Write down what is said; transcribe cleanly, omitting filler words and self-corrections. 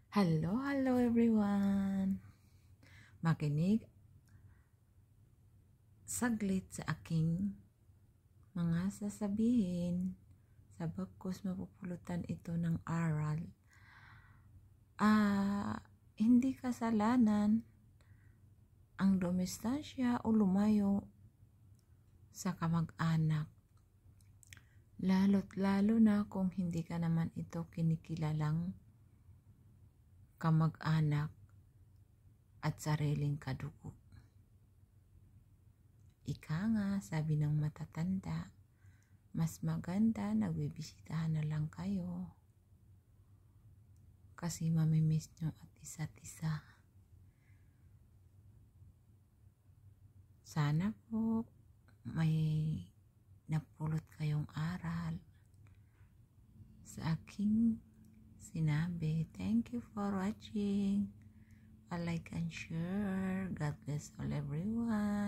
Hello everyone! Makinig saglit sa aking mga sasabihin sa bagkus mapupulutan ito ng aral. Hindi kasalanan ang dumistansya o lumayo sa kamag-anak. Lalo't lalo na kung hindi ka naman ito kinikilalang kamag-anak at sariling kadugo. Ika nga, sabi ng matatanda, mas maganda nagbibisitahan na lang kayo kasi mamimiss nyo at isa't isa. Sana po may napulot kayong aral sa aking sinabi. Thank you for watching. Like and share. God bless all everyone.